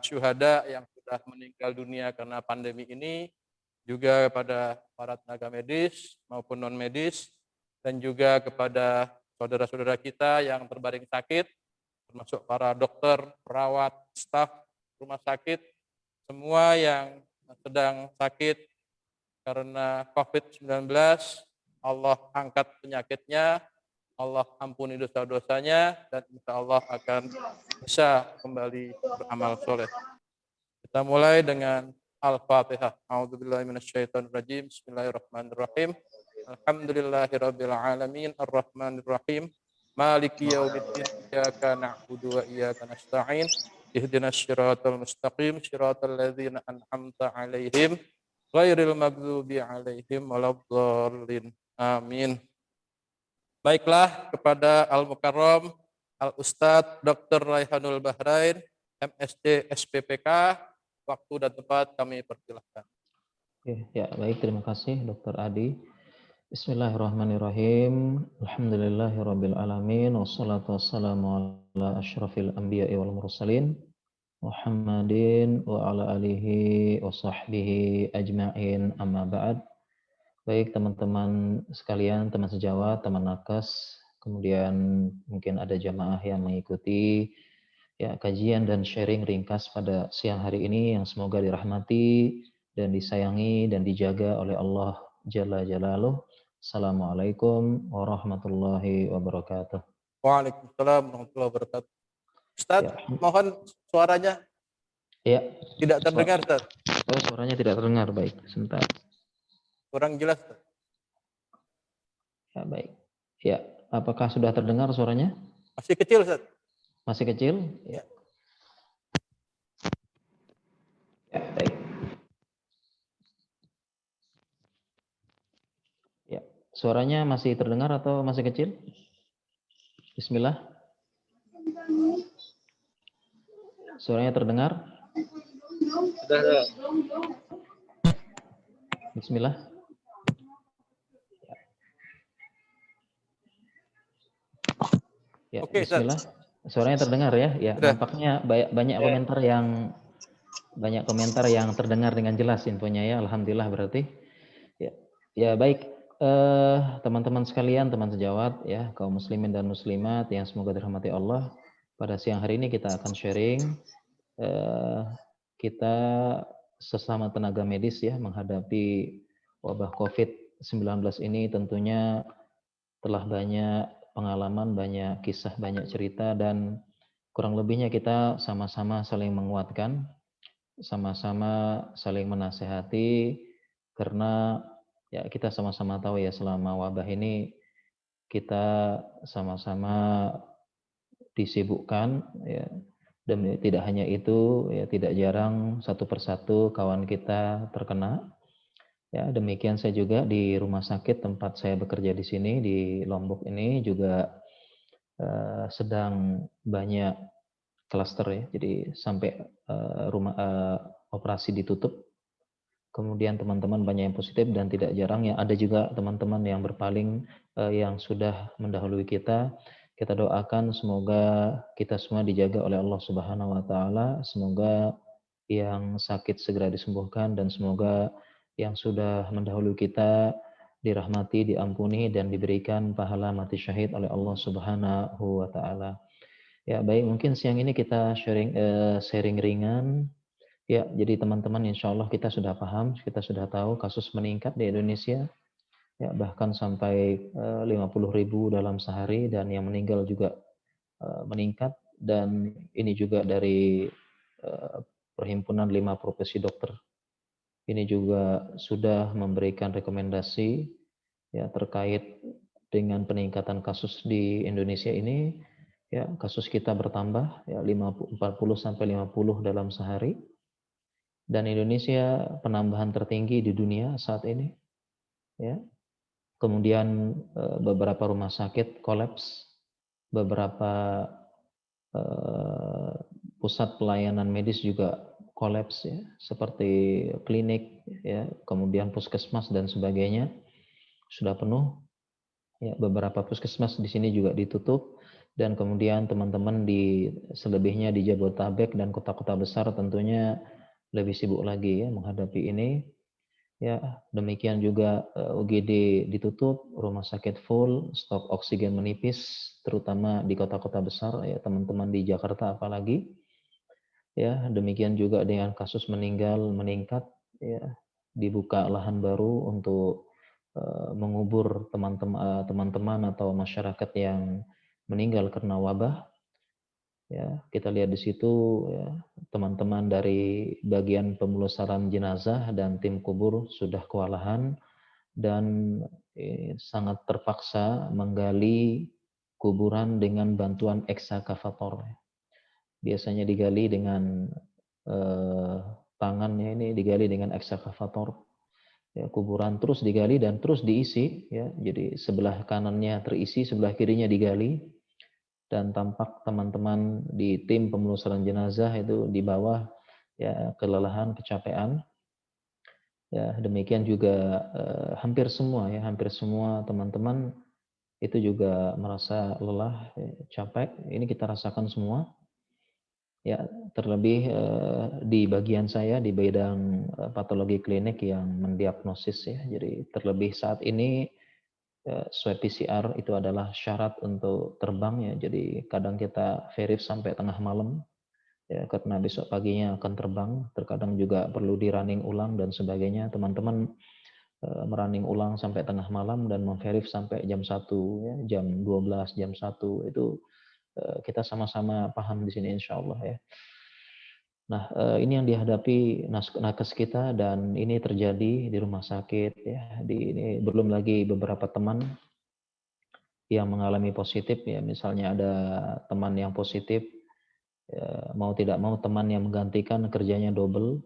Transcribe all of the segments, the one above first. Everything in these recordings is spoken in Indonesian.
syuhada yang sudah meninggal dunia karena pandemi ini, juga kepada para tenaga medis maupun non medis, dan juga kepada saudara-saudara kita yang terbaring sakit, termasuk para dokter, perawat, staf rumah sakit, semua yang sedang sakit karena COVID-19, Allah angkat penyakitnya, Allah ampuni dosa-dosanya, dan insya Allah akan bisa kembali beramal soleh. Kita mulai dengan Al-Fatihah. A'udzubillahi minasyaitonirrajim. Bismillahirrahmanirrahim. Alhamdulillahirabbil alamin arrahmanir rahim. Maliki yaumiddin. Iyyaka na'budu wa iyyaka nasta'in. Ihdinas siratal mustaqim. Siratal ladzina an'amta 'alaihim ghairil maghdubi 'alaihim waladdallin. Amin. Baiklah, kepada Al-Mukarram Al-Ustadz Dr. Raihanul Bahrain, MSD SPPK, waktu dan tempat kami persilahkan. Ya, baik, terima kasih Dr. Adi. Bismillahirrahmanirrahim. Alhamdulillahirabbil alamin wassalatu wassalamu ala asyrafil anbiya'i wal mursalin Muhammadin wa ala alihi wa sahbihi ajma'in, amma ba'd. Baik teman-teman sekalian, teman sejawat, teman nakes, kemudian mungkin ada jamaah yang mengikuti ya kajian dan sharing ringkas pada siang hari ini yang semoga dirahmati dan disayangi dan dijaga oleh Allah Jalla Jalaluh. Assalamualaikum warahmatullahi wabarakatuh. Waalaikumsalam warahmatullahi wabarakatuh. Ustaz, Ya. mohon suaranya Ya. Tidak terdengar, Ustaz. Oh, suaranya tidak terdengar. Baik, sebentar. Kurang jelas, Ustaz. Ya, baik. Ya, apakah sudah terdengar suaranya? Masih kecil, Ustaz. Masih kecil? Ya. Ya, baik. Ya, suaranya masih terdengar atau masih kecil? Bismillah. Suaranya terdengar? Sudah. Bismillah. Ya, Oke, bismillah. Suaranya terdengar ya? Ya, sudah. nampaknya banyak komentar yang terdengar dengan jelas infonya ya. Alhamdulillah berarti. Ya, ya baik. Teman-teman sekalian, teman sejawat ya, kaum muslimin dan muslimat yang semoga dirahmati Allah. Pada siang hari ini kita akan sharing kita sesama tenaga medis ya menghadapi wabah COVID-19 ini tentunya telah banyak pengalaman, banyak kisah, banyak cerita, dan kurang lebihnya kita sama-sama saling menguatkan, sama-sama saling menasehati, karena ya kita sama-sama tahu ya selama wabah ini kita sama-sama disibukkan ya. Dan tidak hanya itu, ya tidak jarang satu persatu kawan kita terkena. Ya, demikian saya juga di rumah sakit tempat saya bekerja di sini di Lombok ini juga sedang banyak klaster ya. Jadi sampai operasi ditutup. Kemudian teman-teman banyak yang positif dan tidak jarang ya ada juga teman-teman yang berpaling yang sudah mendahului kita. Kita doakan semoga kita semua dijaga oleh Allah Subhanahu wa taala, semoga yang sakit segera disembuhkan dan semoga yang sudah mendahului kita dirahmati, diampuni dan diberikan pahala mati syahid oleh Allah Subhanahu wa taala. Ya, baik, mungkin siang ini kita sharing ringan. Ya, jadi teman-teman insya Allah kita sudah paham, kita sudah tahu kasus meningkat di Indonesia. Ya, bahkan sampai 50.000 dalam sehari dan yang meninggal juga meningkat, dan ini juga dari Perhimpunan 5 Profesi Dokter. Ini juga sudah memberikan rekomendasi ya terkait dengan peningkatan kasus di Indonesia ini. Ya, kasus kita bertambah ya 40 sampai 50 dalam sehari. Dan Indonesia penambahan tertinggi di dunia saat ini. Ya. Kemudian beberapa rumah sakit kolaps, beberapa pusat pelayanan medis juga kolaps ya, seperti klinik ya, kemudian puskesmas dan sebagainya sudah penuh. Ya, beberapa puskesmas di sini juga ditutup Dan kemudian teman-teman di selebihnya di Jabodetabek dan kota-kota besar tentunya lebih sibuk lagi ya menghadapi ini. Ya, demikian juga UGD ditutup, rumah sakit full, stok oksigen menipis, terutama di kota-kota besar ya teman-teman di Jakarta apalagi. Ya, demikian juga dengan kasus meninggal meningkat ya, dibuka lahan baru untuk mengubur teman-teman atau masyarakat yang meninggal karena wabah. Ya, kita lihat di situ ya, teman-teman dari bagian pemulasaran jenazah dan tim kubur sudah kewalahan dan sangat terpaksa menggali kuburan dengan bantuan ekskavator. Biasanya digali dengan tangannya, ini digali dengan ekskavator. Ya, kuburan terus digali dan terus diisi ya. Jadi sebelah kanannya terisi, sebelah kirinya digali, dan tampak teman-teman di tim pemulasaran jenazah itu di bawah ya kelelahan, kecapean. Ya, demikian juga hampir semua teman-teman itu juga merasa lelah, capek. Ini kita rasakan semua. Ya, terlebih di bagian saya di bidang patologi klinik yang mendiagnosis ya. Jadi terlebih saat ini swab PCR itu adalah syarat untuk terbang ya. Jadi kadang kita verif sampai tengah malam ya karena besok paginya akan terbang. Terkadang juga perlu di running ulang dan sebagainya. Teman-teman merunning ulang sampai tengah malam dan memverif sampai jam 1 ya, jam 12, jam 1 itu kita sama-sama paham di sini insya Allah ya. Nah, ini yang dihadapi nakes kita dan ini terjadi di rumah sakit ya. Ini belum lagi beberapa teman yang mengalami positif ya. Misalnya ada teman yang positif, ya, mau tidak mau teman yang menggantikan kerjanya double.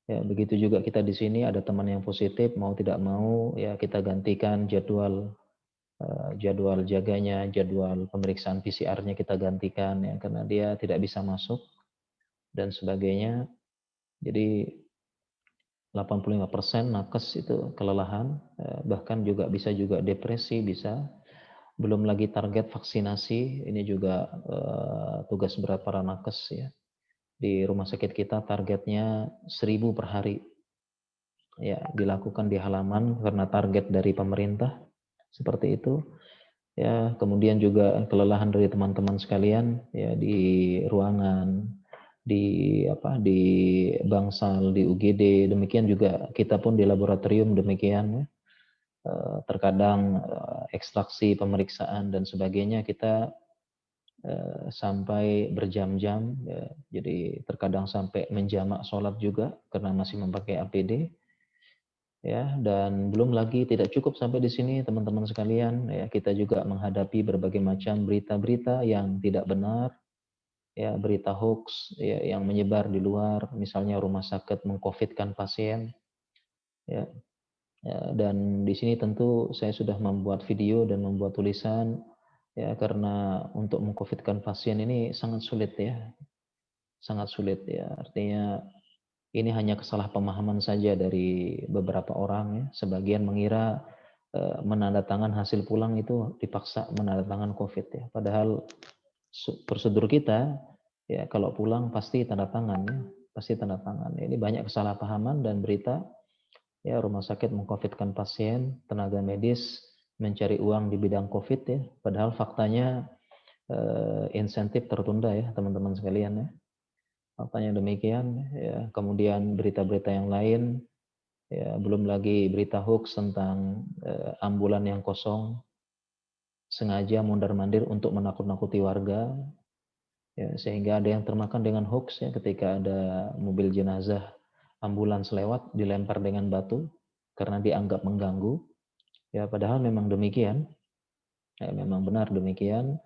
Ya, begitu juga kita di sini ada teman yang positif, mau tidak mau ya kita gantikan jadwal jaganya, jadwal pemeriksaan PCR-nya kita gantikan ya karena dia tidak bisa masuk dan sebagainya. Jadi 85% nakes itu kelelahan, bahkan juga bisa juga depresi bisa. Belum lagi target vaksinasi, ini juga tugas berat para nakes ya. Di rumah sakit kita targetnya 1.000 per hari. Ya, dilakukan di halaman karena target dari pemerintah seperti itu. Ya, kemudian juga kelelahan dari teman-teman sekalian ya di ruangan, di bangsal, di UGD, demikian juga kita pun di laboratorium demikian ya. Terkadang ekstraksi pemeriksaan dan sebagainya kita sampai berjam-jam ya. Jadi terkadang sampai menjamak sholat juga karena masih memakai APD ya. Dan belum lagi tidak cukup sampai di sini teman-teman sekalian ya, kita juga menghadapi berbagai macam berita-berita yang tidak benar ya, berita hoax ya, yang menyebar di luar, misalnya rumah sakit mengcovidkan pasien ya. Ya, dan di sini tentu saya sudah membuat video dan membuat tulisan ya karena untuk mengcovidkan pasien ini sangat sulit ya, sangat sulit ya. Artinya ini hanya kesalahpemahaman saja dari beberapa orang ya. Sebagian mengira menandatangan hasil pulang itu dipaksa menandatangan COVID ya. Padahal prosedur kita ya kalau pulang pasti tanda tangan ya, pasti tanda tangan. Ini banyak kesalahpahaman dan berita ya rumah sakit mengcovidkan pasien, tenaga medis mencari uang di bidang COVID ya. Padahal faktanya insentif tertunda ya teman-teman sekalian ya. Faktanya demikian ya. Kemudian berita-berita yang lain ya, belum lagi berita hoax tentang ambulan yang kosong sengaja mondar-mandir untuk menakut-nakuti warga ya, sehingga ada yang termakan dengan hoax ya ketika ada mobil jenazah ambulans lewat dilempar dengan batu karena dianggap mengganggu ya, padahal memang demikian ya, memang benar demikian,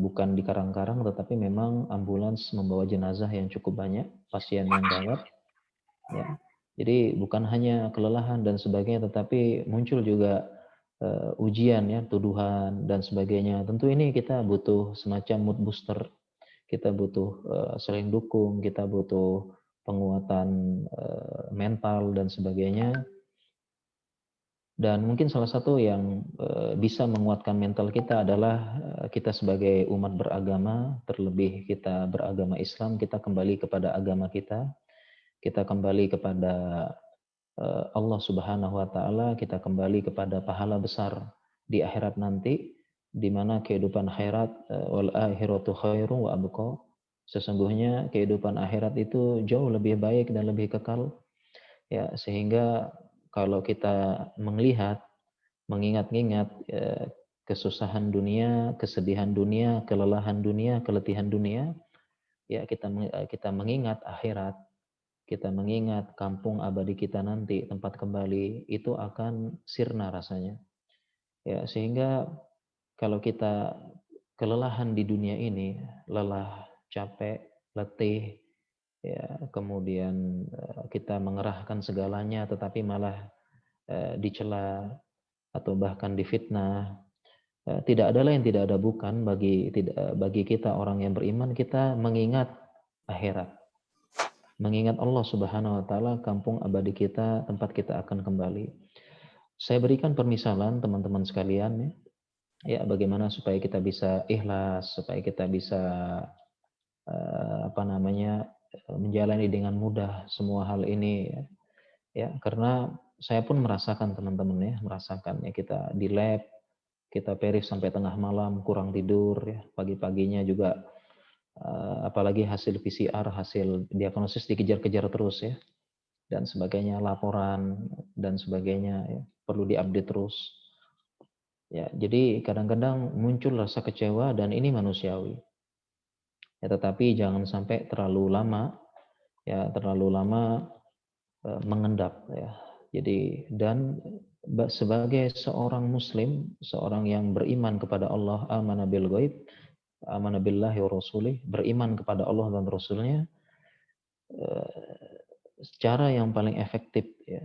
bukan di karang-karang tetapi memang ambulans membawa jenazah yang cukup banyak, pasien yang gawat ya. Jadi bukan hanya kelelahan dan sebagainya tetapi muncul juga ujian ya, tuduhan dan sebagainya. Tentu ini kita butuh semacam mood booster, kita butuh saling dukung, kita butuh penguatan mental dan sebagainya. Dan mungkin salah satu yang bisa menguatkan mental kita adalah kita sebagai umat beragama, terlebih kita beragama Islam, kita kembali kepada agama kita kembali kepada Allah Subhanahu wa taala, kita kembali kepada pahala besar di akhirat nanti, di mana kehidupan akhirat wal akhiratu khairu wa abqa. Sesungguhnya kehidupan akhirat itu jauh lebih baik dan lebih kekal, ya, sehingga kalau kita mengingat-ingat kesusahan dunia, kesedihan dunia, kelelahan dunia, keletihan dunia, ya kita mengingat akhirat, kita mengingat kampung abadi kita nanti, tempat kembali, itu akan sirna rasanya. Ya, sehingga kalau kita kelelahan di dunia ini, lelah, capek, letih, ya, kemudian kita mengerahkan segalanya tetapi malah dicela atau bahkan difitnah, tidak ada lain tidak ada bukan bagi kita orang yang beriman, kita mengingat akhirat, mengingat Allah Subhanahu wa taala, kampung abadi kita, tempat kita akan kembali. Saya berikan permisalan teman-teman sekalian, ya, bagaimana supaya kita bisa ikhlas, supaya kita bisa menjalani dengan mudah semua hal ini, ya, karena saya pun merasakan teman-teman, ya, merasakan, ya, kita di lab, kita perih sampai tengah malam, kurang tidur, ya, pagi-paginya juga apalagi hasil PCR, hasil diagnosis dikejar-kejar terus, ya, dan sebagainya, laporan dan sebagainya, ya, perlu diupdate terus. Ya, jadi kadang-kadang muncul rasa kecewa dan ini manusiawi. Ya, tetapi jangan sampai terlalu lama mengendap, ya. Jadi sebagai seorang muslim, seorang yang beriman kepada Allah, amana bil ghaib, amana billahi wa rasulih, beriman kepada Allah dan Rasulnya, cara yang paling efektif, ya,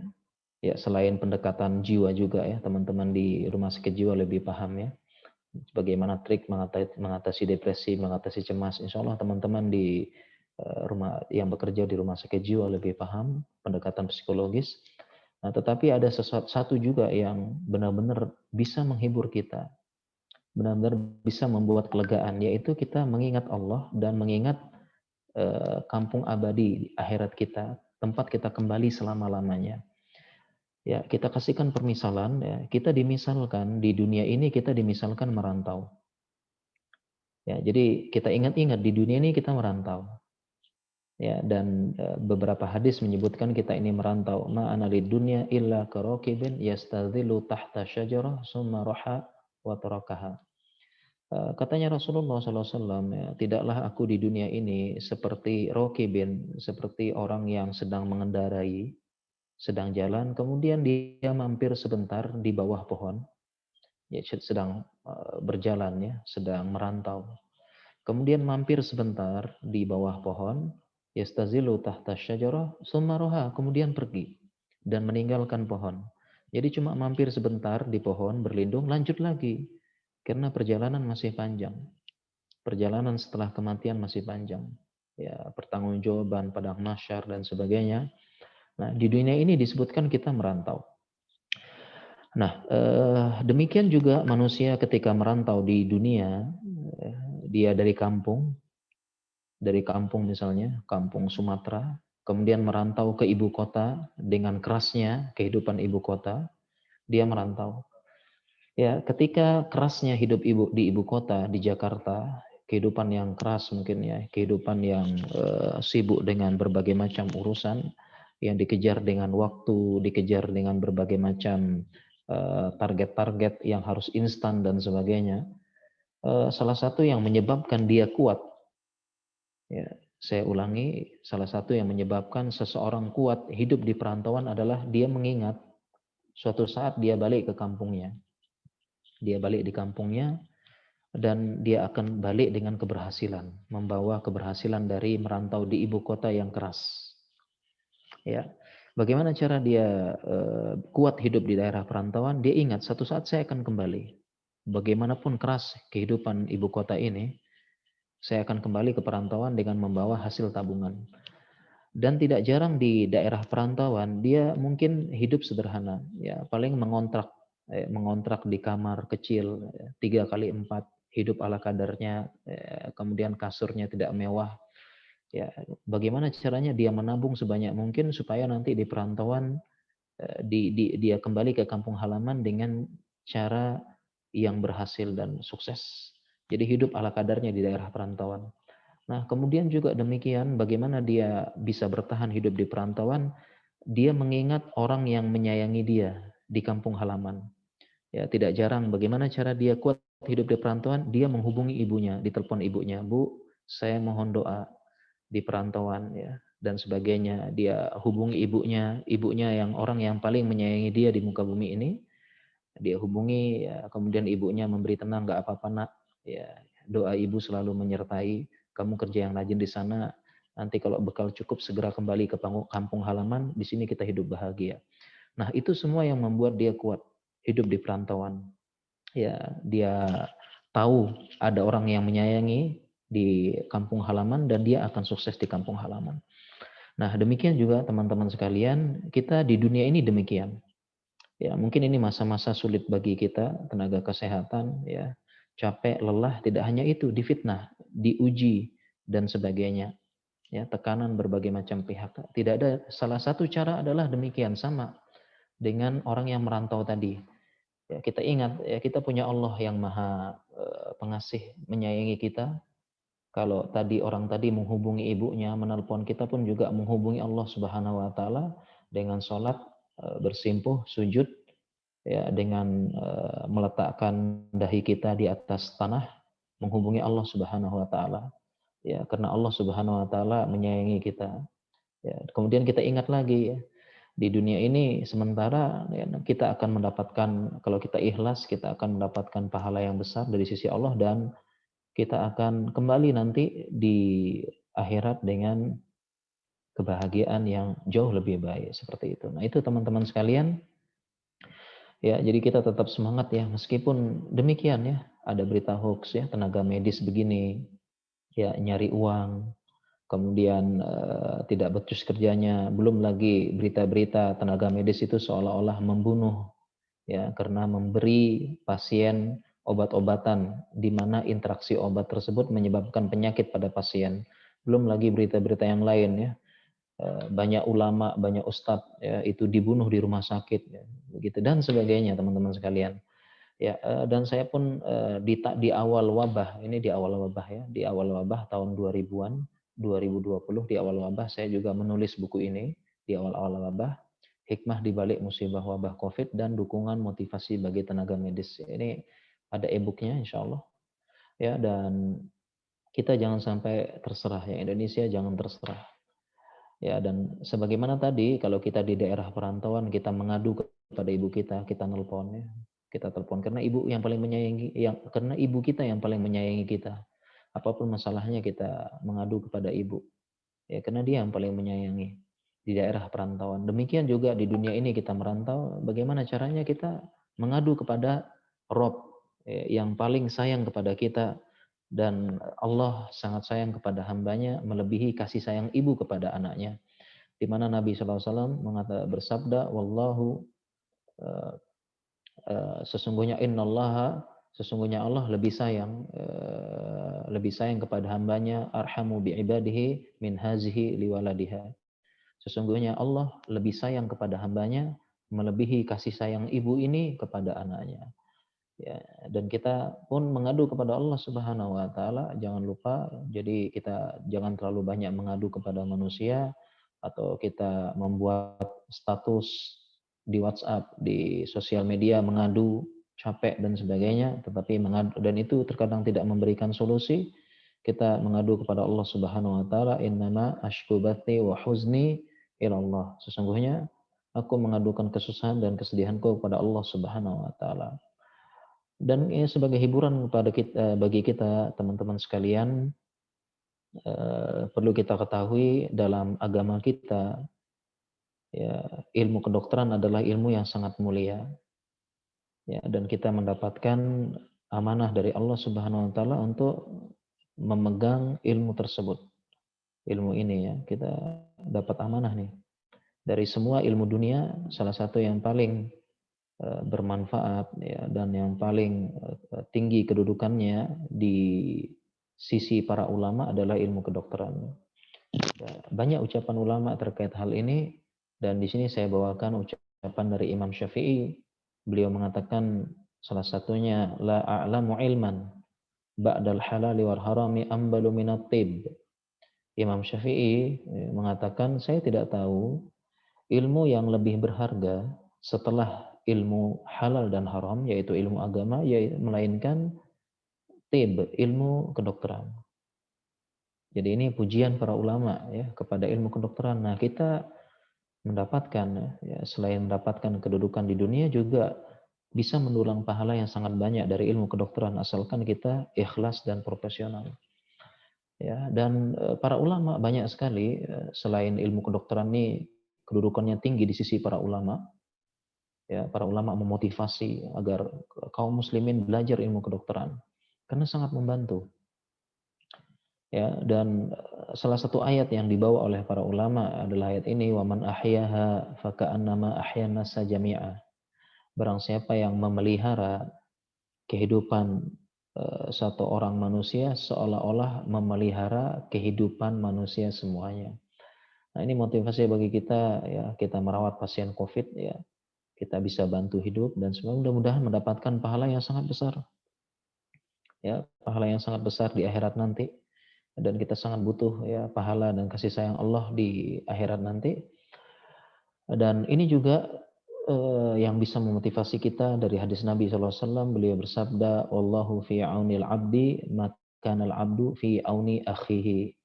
ya, selain pendekatan jiwa juga, ya, teman-teman di rumah sakit jiwa lebih paham, ya, bagaimana trik mengatasi depresi, mengatasi cemas. Insya Allah teman-teman di rumah yang bekerja di rumah sakit jiwa lebih paham pendekatan psikologis. Nah, tetapi ada satu juga yang benar-benar bisa menghibur kita, benar-benar bisa membuat kelegaan, yaitu kita mengingat Allah dan mengingat kampung abadi akhirat kita, tempat kita kembali selama-lamanya. Ya, kita kasihkan permisalan, ya, kita dimisalkan di dunia ini, kita dimisalkan merantau. Ya, jadi kita ingat-ingat di dunia ini kita merantau. Ya, dan beberapa hadis menyebutkan kita ini merantau. Ma'ana lid dunya illa karokibin yastadhilu tahta syajarah summa raha wa tarakaha. Katanya Rasulullah SAW, ya, tidaklah aku di dunia ini seperti rokibin, seperti orang yang sedang mengendarai, sedang jalan, kemudian dia mampir sebentar di bawah pohon, ya, sedang berjalan, ya, sedang merantau. Kemudian mampir sebentar di bawah pohon, yastazilu tahta syajarah, summa roha, kemudian pergi dan meninggalkan pohon. Jadi cuma mampir sebentar di pohon, berlindung, lanjut lagi. Karena perjalanan masih panjang. Perjalanan setelah kematian masih panjang. Ya, pertanggungjawaban padang mahsyar dan sebagainya. Nah, di dunia ini disebutkan kita merantau. Nah, demikian juga manusia ketika merantau di dunia, dia dari kampung misalnya, kampung Sumatera, kemudian merantau ke ibu kota dengan kerasnya kehidupan ibu kota, dia merantau. Ya, ketika kerasnya hidup di ibu kota, di Jakarta, kehidupan yang keras mungkin, ya, kehidupan yang sibuk dengan berbagai macam urusan, yang dikejar dengan waktu, dikejar dengan berbagai macam target-target yang harus instan dan sebagainya. Salah satu yang menyebabkan dia kuat, ya, saya ulangi, salah satu yang menyebabkan seseorang kuat hidup di perantauan adalah dia mengingat suatu saat dia balik ke kampungnya. Dia balik di kampungnya dan dia akan balik dengan keberhasilan, membawa keberhasilan dari merantau di ibu kota yang keras. Ya, bagaimana cara dia kuat hidup di daerah perantauan? Dia ingat satu saat saya akan kembali. Bagaimanapun keras kehidupan ibu kota ini, saya akan kembali ke perantauan dengan membawa hasil tabungan. Dan tidak jarang di daerah perantauan dia mungkin hidup sederhana, ya paling mengontrak di kamar kecil 3 kali 4, hidup ala kadarnya, kemudian kasurnya tidak mewah. Ya, bagaimana caranya dia menabung sebanyak mungkin supaya nanti di perantauan dia kembali ke kampung halaman dengan cara yang berhasil dan sukses. Jadi hidup ala kadarnya di daerah perantauan. Nah, kemudian juga demikian, bagaimana dia bisa bertahan hidup di perantauan, dia mengingat orang yang menyayangi dia di kampung halaman. Ya, tidak jarang bagaimana cara dia kuat hidup di perantauan, dia menghubungi ibunya, ditelepon ibunya, "Bu, saya mohon doa di perantauan," ya, dan sebagainya. Dia hubungi ibunya, ibunya yang orang yang paling menyayangi dia di muka bumi ini, dia hubungi, ya, kemudian ibunya memberi tenang, "Nggak apa-apa nak, ya, doa ibu selalu menyertai, kamu kerja yang rajin di sana, nanti kalau bekal cukup segera kembali ke kampung halaman, di sini kita hidup bahagia." Nah, itu semua yang membuat dia kuat hidup di perantauan. Ya, dia tahu ada orang yang menyayangi di kampung halaman dan dia akan sukses di kampung halaman. Nah, demikian juga teman-teman sekalian, kita di dunia ini demikian. Ya, mungkin ini masa-masa sulit bagi kita, tenaga kesehatan, ya, capek, lelah, tidak hanya itu, difitnah, diuji, dan sebagainya. Ya, tekanan berbagai macam pihak. Tidak ada, salah satu cara adalah demikian, sama dengan orang yang merantau tadi. Ya, kita ingat, ya, kita punya Allah yang maha pengasih, menyayangi kita. Kalau tadi orang tadi menghubungi ibunya, menelpon, kita pun juga menghubungi Allah Subhanahu wa taala dengan sholat, bersimpuh, sujud, ya, dengan meletakkan dahi kita di atas tanah, menghubungi Allah Subhanahu wa taala, ya, karena Allah Subhanahu wa taala menyayangi kita, ya. Kemudian kita ingat lagi, ya, di dunia ini sementara, ya, kita akan mendapatkan, kalau kita ikhlas, kita akan mendapatkan pahala yang besar dari sisi Allah, dan kita akan kembali nanti di akhirat dengan kebahagiaan yang jauh lebih baik, seperti itu. Nah, itu teman-teman sekalian. Ya, jadi kita tetap semangat ya, meskipun demikian ya, ada berita hoax ya, tenaga medis begini, ya, nyari uang, kemudian tidak becus kerjanya, belum lagi berita-berita tenaga medis itu seolah-olah membunuh, ya, karena memberi pasien obat-obatan di mana interaksi obat tersebut menyebabkan penyakit pada pasien. Belum lagi berita-berita yang lain ya, banyak ulama, banyak ustadz ya, itu dibunuh di rumah sakit ya, begitu dan sebagainya teman-teman sekalian. Ya, dan saya pun di awal wabah, ini di awal wabah ya, di awal wabah tahun 2000-an, 2020, di awal wabah saya juga menulis buku ini, di awal-awal wabah, hikmah di balik musibah wabah Covid dan dukungan motivasi bagi tenaga medis. Ini ada e-booknya insya Allah. Ya, dan kita jangan sampai terserah ya, Indonesia jangan terserah. Ya, dan sebagaimana tadi, kalau kita di daerah perantauan, kita mengadu kepada ibu kita nelpon ya. Kita telepon karena ibu yang paling menyayangi, karena ibu kita yang paling menyayangi kita. Apapun masalahnya kita mengadu kepada ibu. Ya, karena dia yang paling menyayangi di daerah perantauan. Demikian juga di dunia ini kita merantau, bagaimana caranya kita mengadu kepada Rob, yang paling sayang kepada kita, dan Allah sangat sayang kepada hambanya melebihi kasih sayang ibu kepada anaknya, di mana Nabi SAW bersabda, wallahu sesungguhnya sesungguhnya Allah lebih sayang kepada hambanya, arhamu bi ibadihi min hazihi liwaladiha. Sesungguhnya Allah lebih sayang kepada hambanya melebihi kasih sayang ibu ini kepada anaknya. Ya, dan kita pun mengadu kepada Allah Subhanahu wa taala, jangan lupa. Jadi kita jangan terlalu banyak mengadu kepada manusia, atau kita membuat status di WhatsApp, di sosial media mengadu, capek dan sebagainya, tetapi mengadu dan itu terkadang tidak memberikan solusi. Kita mengadu kepada Allah Subhanahu wa taala, innama ashku bathi wa huzni ilallah. Sesungguhnya aku mengadukan kesusahan dan kesedihanku kepada Allah Subhanahu wa taala. Dan ini sebagai hiburan kepada kita, bagi kita teman-teman sekalian, perlu kita ketahui dalam agama kita, ya, ilmu kedokteran adalah ilmu yang sangat mulia, ya, dan kita mendapatkan amanah dari Allah Subhanahu wa taala untuk memegang ilmu tersebut. ilmu ini ya. Kita dapat amanah nih. Dari semua ilmu dunia, salah satu yang paling bermanfaat ya, dan yang paling tinggi kedudukannya di sisi para ulama adalah ilmu kedokteran. Ya, banyak ucapan ulama terkait hal ini, dan di sini saya bawakan ucapan dari Imam Syafi'i. Beliau mengatakan salah satunya, la a'lamu ilman ba'dal halali wal harami ambalu minat tib. Imam Syafi'i mengatakan, saya tidak tahu ilmu yang lebih berharga setelah ilmu halal dan haram, yaitu ilmu agama, yaitu melainkan tib, ilmu kedokteran. Jadi ini pujian para ulama ya kepada ilmu kedokteran. Nah, kita mendapatkan ya, selain mendapatkan kedudukan di dunia, juga bisa mendulang pahala yang sangat banyak dari ilmu kedokteran asalkan kita ikhlas dan profesional. Ya, dan para ulama banyak sekali selain ilmu kedokteran ini kedudukannya tinggi di sisi para ulama. Ya, para ulama memotivasi agar kaum muslimin belajar ilmu kedokteran karena sangat membantu. Ya, dan salah satu ayat yang dibawa oleh para ulama adalah ayat ini, wa man ahyaha faka'annama ahyan nasa jami'a. Barang siapa yang memelihara kehidupan satu orang manusia seolah-olah memelihara kehidupan manusia semuanya. Nah, ini motivasi bagi kita ya, kita merawat pasien Covid ya, kita bisa bantu hidup dan semoga mudah-mudahan mendapatkan pahala yang sangat besar. Ya, pahala yang sangat besar di akhirat nanti. Dan kita sangat butuh ya pahala dan kasih sayang Allah di akhirat nanti. Dan ini juga yang bisa memotivasi kita dari hadis Nabi SAW. Beliau bersabda, Wallahu fi aunil abdi makanal abdu fi auni akhihi.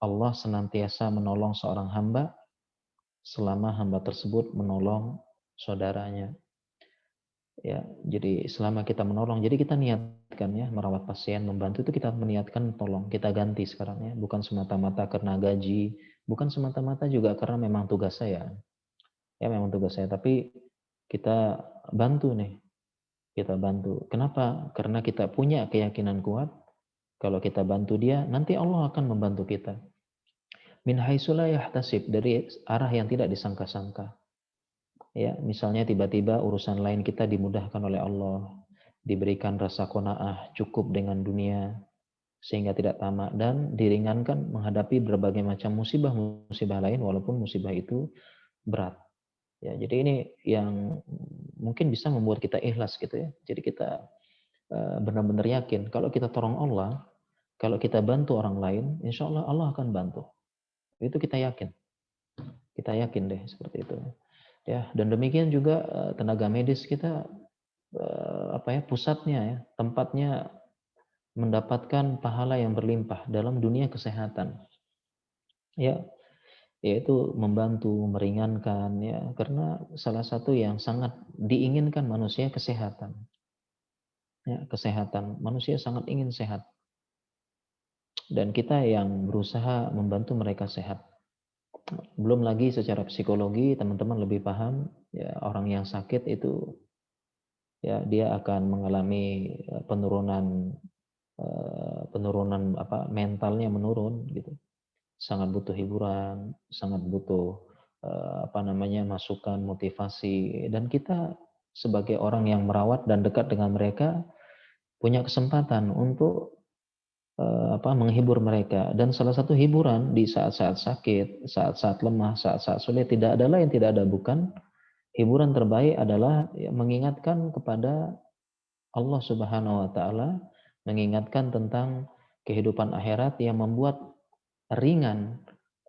Allah senantiasa menolong seorang hamba selama hamba tersebut menolong saudaranya. Ya, jadi selama kita menolong, jadi kita niatkan ya merawat pasien, membantu itu kita meniatkan tolong, kita ganti sekarang ya, bukan semata-mata karena gaji, bukan semata-mata juga karena memang tugas saya. Ya memang tugas saya, tapi kita bantu nih, kita bantu. Kenapa? Karena kita punya keyakinan kuat kalau kita bantu dia, nanti Allah akan membantu kita. Min haitsu la yahtasib, dari arah yang tidak disangka-sangka. Ya, misalnya tiba-tiba urusan lain kita dimudahkan oleh Allah, diberikan rasa qanaah cukup dengan dunia sehingga tidak tamak dan diringankan menghadapi berbagai macam musibah-musibah lain walaupun musibah itu berat. Ya, jadi ini yang mungkin bisa membuat kita ikhlas gitu ya. Jadi kita benar-benar yakin kalau kita tolong Allah, kalau kita bantu orang lain, insya Allah Allah akan bantu. Itu kita yakin. Kita yakin deh seperti itu. Ya, dan demikian juga tenaga medis kita pusatnya ya, tempatnya mendapatkan pahala yang berlimpah dalam dunia kesehatan. Ya, yaitu membantu, meringankan ya, karena salah satu yang sangat diinginkan manusia kesehatan. Ya, kesehatan. Manusia sangat ingin sehat. Dan kita yang berusaha membantu mereka sehat. Belum lagi secara psikologi, teman-teman lebih paham ya, orang yang sakit itu ya dia akan mengalami penurunan mentalnya menurun gitu, sangat butuh hiburan, sangat butuh masukan, motivasi, dan kita sebagai orang yang merawat dan dekat dengan mereka punya kesempatan untuk menghibur mereka. Dan salah satu hiburan di saat-saat sakit, saat-saat lemah, saat-saat sulit, tidak ada lain, tidak ada bukan hiburan terbaik adalah ya, mengingatkan kepada Allah Subhanahu wa taala, mengingatkan tentang kehidupan akhirat yang membuat ringan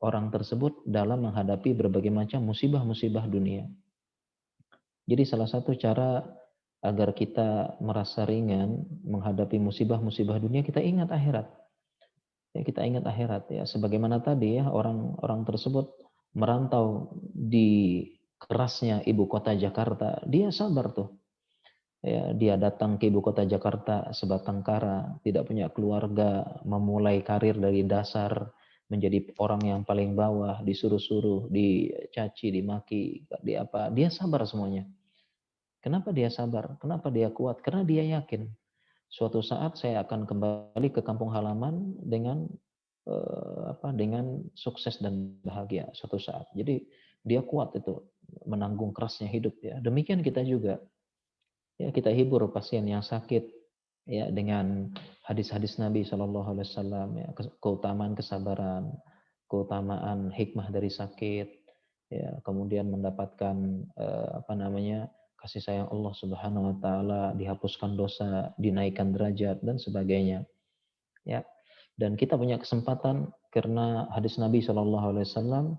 orang tersebut dalam menghadapi berbagai macam musibah-musibah dunia. Jadi salah satu cara agar kita merasa ringan menghadapi musibah-musibah dunia, kita ingat akhirat. Ya, kita ingat akhirat ya. Sebagaimana tadi ya, orang-orang tersebut merantau di kerasnya ibu kota Jakarta, dia sabar tuh. Ya, dia datang ke ibu kota Jakarta sebatang kara, tidak punya keluarga, memulai karir dari dasar, menjadi orang yang paling bawah, disuruh-suruh, dicaci, dimaki, dia sabar semuanya. Kenapa dia sabar? Kenapa dia kuat? Karena dia yakin suatu saat saya akan kembali ke kampung halaman dengan dengan sukses dan bahagia suatu saat. Jadi dia kuat itu menanggung kerasnya hidup ya. Demikian kita juga. Ya, kita hibur pasien yang sakit ya dengan hadis-hadis Nabi Shallallahu Alaihi Wasallam ya, keutamaan kesabaran, keutamaan hikmah dari sakit, ya kemudian mendapatkan kasih sayang Allah Subhanahu Wa Taala, dihapuskan dosa, dinaikkan derajat dan sebagainya. Ya, dan kita punya kesempatan karena hadis Nabi Shallallahu Alaihi Wasallam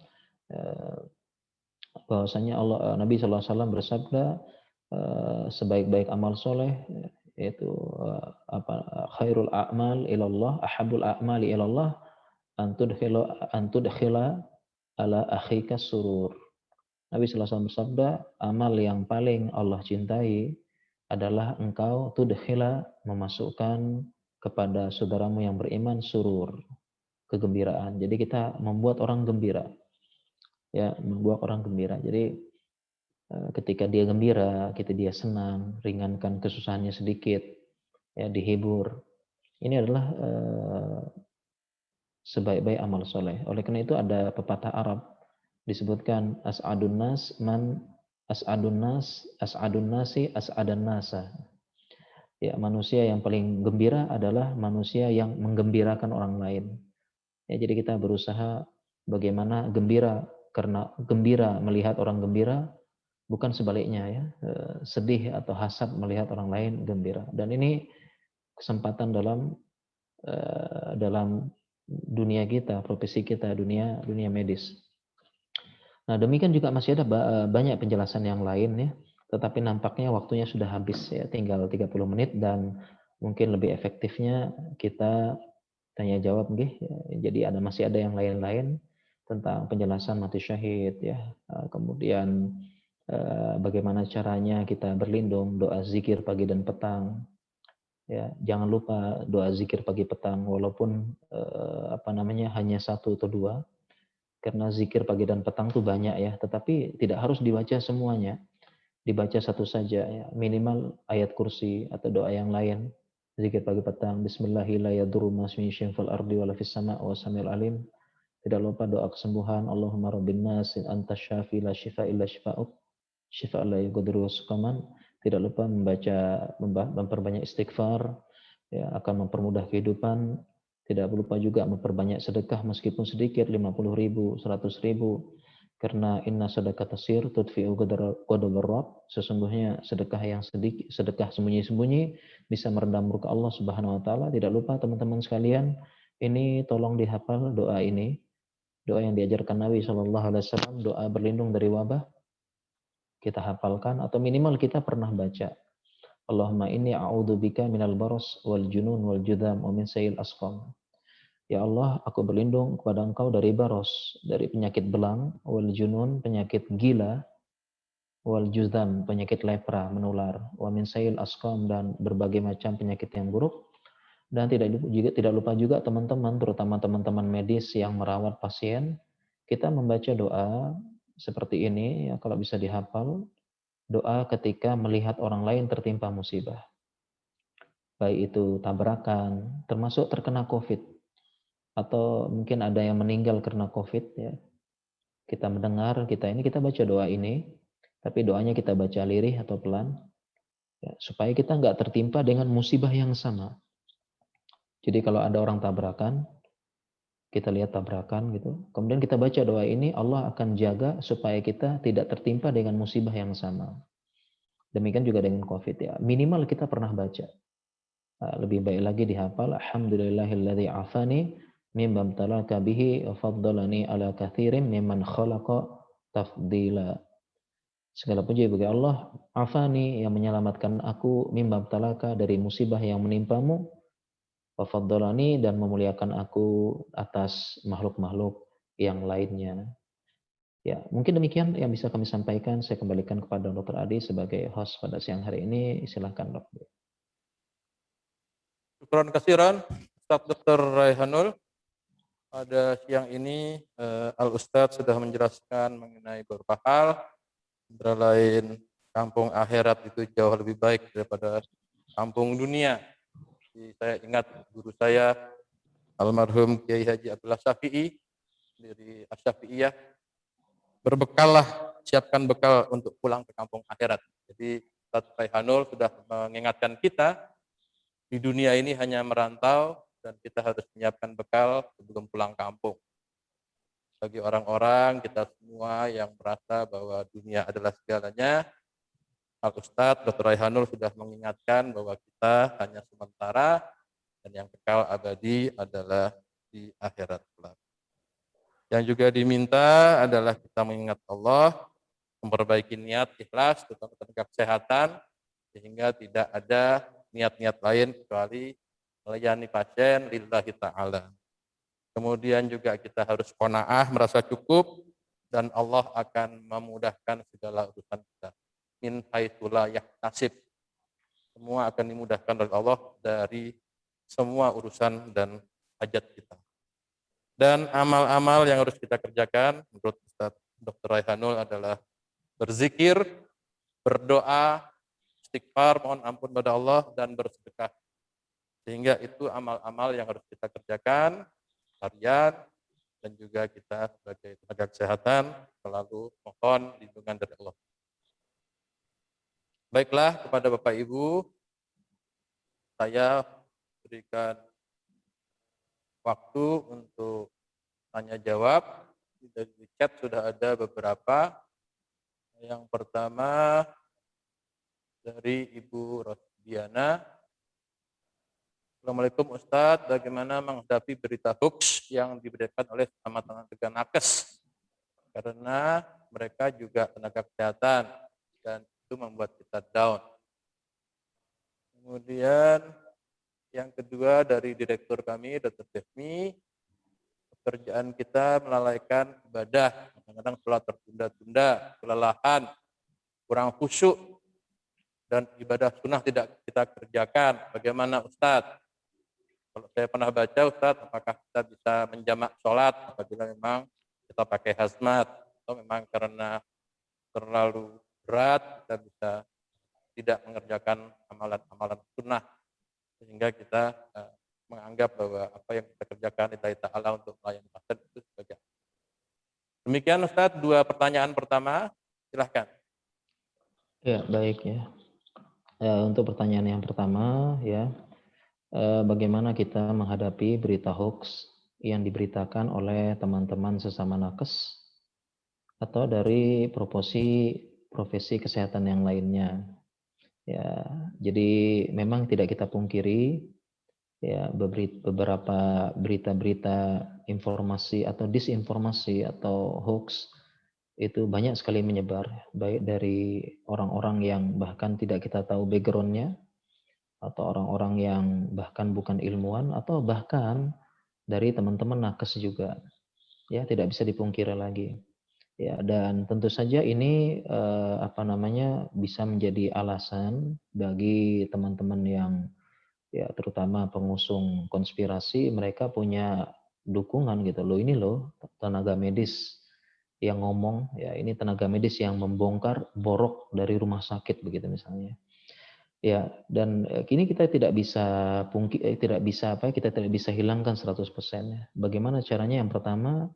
bahwasanya Nabi Shallallahu Alaihi Wasallam bersabda sebaik-baik amal soleh yaitu khairul a'mal ilallah ahabul a'mali ilallah antudkhila ala akhika surur. Nabi Sallallahu Alaihi Wasallam bersabda, amal yang paling Allah cintai adalah engkau tudkhila memasukkan kepada saudaramu yang beriman surur, kegembiraan. Jadi kita membuat orang gembira. Ya, membuat orang gembira. Jadi ketika dia gembira, dia senang, ringankan kesusahannya sedikit, ya dihibur. Ini adalah sebaik-baik amal soleh. Oleh karena itu ada pepatah Arab disebutkan as'adun nasi as'adan nasa. Ya, manusia yang paling gembira adalah manusia yang menggembirakan orang lain. Ya, jadi kita berusaha bagaimana gembira, karena gembira melihat orang gembira, bukan sebaliknya ya, sedih atau hasad melihat orang lain gembira. Dan ini kesempatan dalam dunia kita, profesi kita, dunia medis. Nah, demikian juga masih ada banyak penjelasan yang lain ya, tetapi nampaknya waktunya sudah habis ya, tinggal 30 menit dan mungkin lebih efektifnya kita tanya jawab nggih. Jadi masih ada yang lain-lain tentang penjelasan mati syahid ya, kemudian bagaimana caranya kita berlindung, doa zikir pagi dan petang. Ya, jangan lupa doa zikir pagi petang walaupun hanya satu atau dua, karena zikir pagi dan petang tuh banyak ya, tetapi tidak harus dibaca semuanya, dibaca satu saja ya, minimal ayat kursi atau doa yang lain. Zikir pagi petang, Bismillahirrahmanirrahim, fil ardi wala fis sama' wa samil alim. Tidak lupa doa kesembuhan, Allahumma rabbin nas anta syafi la syifa illa syifa'uk syifa' la yughadiru suqaman. Tidak lupa memperbanyak istighfar, ya, akan mempermudah kehidupan. Tidak lupa juga memperbanyak sedekah meskipun sedikit, 50.000, 100.000. Karena inna sedekah tasir tudfi'u ghadabar Rabb. Sesungguhnya sedekah yang sedikit, sedekah sembunyi-sembunyi bisa meredam murka Allah Subhanahu wa taala. Tidak lupa teman-teman sekalian, ini tolong dihafal doa ini. Doa yang diajarkan Nabi SAW, doa berlindung dari wabah. Kita hafalkan atau minimal kita pernah baca. Allahumma inni a'udzubika minal baras wal junun wal judam wa min sayil asqam. Ya Allah, aku berlindung kepada Engkau dari baros, dari penyakit belang, wal junun, penyakit gila, wal judam, penyakit lepra menular, wa min sayil asqam, dan berbagai macam penyakit yang buruk. Dan tidak lupa juga teman-teman, terutama teman-teman medis yang merawat pasien, kita membaca doa seperti ini ya, kalau bisa dihafal. Doa ketika melihat orang lain tertimpa musibah, baik itu tabrakan, termasuk terkena COVID, atau mungkin ada yang meninggal karena COVID ya. Kita mendengar, kita baca doa ini, tapi doanya kita baca lirih atau pelan, ya, supaya kita nggak tertimpa dengan musibah yang sama. Jadi kalau ada orang tabrakan, kita lihat tabrakan gitu, kemudian kita baca doa ini, Allah akan jaga supaya kita tidak tertimpa dengan musibah yang sama. Demikian juga dengan COVID ya. Minimal kita pernah baca. Lebih baik lagi dihafal. Alhamdulillahilladzi afani mimma btalaka bihi wa faddalani ala katsirin mimman khalaqa tafdila. Segala puji bagi Allah, afani, yang menyelamatkan aku, mimma btalaka, dari musibah yang menimpamu, wa faddalani, dan memuliakan aku atas makhluk-makhluk yang lainnya. Ya, mungkin demikian yang bisa kami sampaikan. Saya kembalikan kepada Dr. Adi sebagai host pada siang hari ini. Silakan, Dr. Syukran kasiran, Ustaz Dr. Raihanul. Pada siang ini Al-Ustadz sudah menjelaskan mengenai beberapa hal, antara lain kampung akhirat itu jauh lebih baik daripada kampung dunia. Jadi saya ingat guru saya almarhum Kiai Haji Abdullah Syafi'i dari Asy-Syafi'iyah, berbekallah, siapkan bekal untuk pulang ke kampung akhirat. Jadi Ustaz Raihanul sudah mengingatkan kita, di dunia ini hanya merantau dan kita harus menyiapkan bekal sebelum pulang kampung. Bagi orang-orang kita semua yang merasa bahwa dunia adalah segalanya, Al-Ustadz Dr. Raihanul sudah mengingatkan bahwa kita hanya sementara dan yang kekal abadi adalah di akhirat kelak. Yang juga diminta adalah kita mengingat Allah, memperbaiki niat, ikhlas, terutama tenaga kesehatan, sehingga tidak ada niat-niat lain kecuali melayani pasien lillahi ta'ala. Kemudian juga kita harus qanaah, merasa cukup, dan Allah akan memudahkan segala urusan kita. Min haitsu la yahtasib. Semua akan dimudahkan oleh Allah dari semua urusan dan hajat kita. Dan amal-amal yang harus kita kerjakan menurut Ustaz Dr. Raihanul adalah berzikir, berdoa, istighfar, mohon ampun pada Allah, dan bersedekah. Sehingga itu amal-amal yang harus kita kerjakan harian, dan juga kita sebagai tenaga kesehatan selalu mohon lindungan dari Allah. Baiklah, kepada Bapak Ibu, saya berikan waktu untuk tanya jawab. Di chat sudah ada beberapa. Yang pertama dari Ibu Rosdiana. Assalamualaikum Ustadz, bagaimana menghadapi berita hoax yang diberikan oleh sesama tenaga nakes? Karena mereka juga tenaga kesehatan dan itu membuat kita down. Kemudian yang kedua dari direktur kami, Dr. Devmi, pekerjaan kita melalaikan ibadah, kadang-kadang sholat tertunda-tunda, kelelahan, kurang khusyuk, dan ibadah sunnah tidak kita kerjakan. Bagaimana Ustadz? Kalau saya pernah baca Ustadz, apakah kita bisa menjamak sholat apabila memang kita pakai hazmat, atau memang karena terlalu berat kita bisa tidak mengerjakan amalan-amalan sunnah, sehingga kita menganggap bahwa apa yang kita kerjakan lillahi ta'ala untuk melayani pasien itu sebagai. Demikian Ustadz, 2 pertanyaan pertama, silahkan. Ya, baik ya. Untuk pertanyaan yang pertama ya, bagaimana kita menghadapi berita hoax yang diberitakan oleh teman-teman sesama nakes atau dari profesi kesehatan yang lainnya. Ya, jadi memang tidak kita pungkiri ya beberapa berita-berita informasi atau disinformasi atau hoax itu banyak sekali menyebar, baik dari orang-orang yang bahkan tidak kita tahu background-nya, atau orang-orang yang bahkan bukan ilmuwan, atau bahkan dari teman-teman nakes juga. Ya, tidak bisa dipungkiri lagi. Ya, dan tentu saja ini bisa menjadi alasan bagi teman-teman yang ya terutama pengusung konspirasi, mereka punya dukungan gitu loh. Ini loh tenaga medis yang ngomong, ya ini tenaga medis yang membongkar borok dari rumah sakit begitu misalnya. Ya, dan kini kita tidak bisa kita tidak bisa hilangkan 100% ya. Bagaimana caranya? Yang pertama,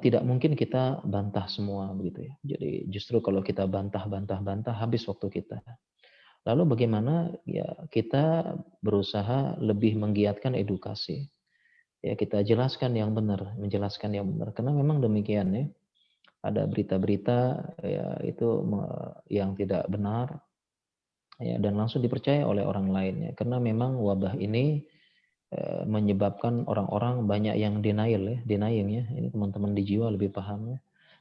tidak mungkin kita bantah semua begitu ya. Jadi justru kalau kita bantah habis waktu kita. Lalu bagaimana ya kita berusaha lebih menggiatkan edukasi. Ya kita jelaskan yang benar, menjelaskan yang benar. Karena memang demikian ya. Ada berita-berita ya itu yang tidak benar ya dan langsung dipercaya oleh orang lain ya. Karena memang wabah ini menyebabkan orang-orang banyak yang denying ya. Ini teman-teman di jiwa lebih paham ya.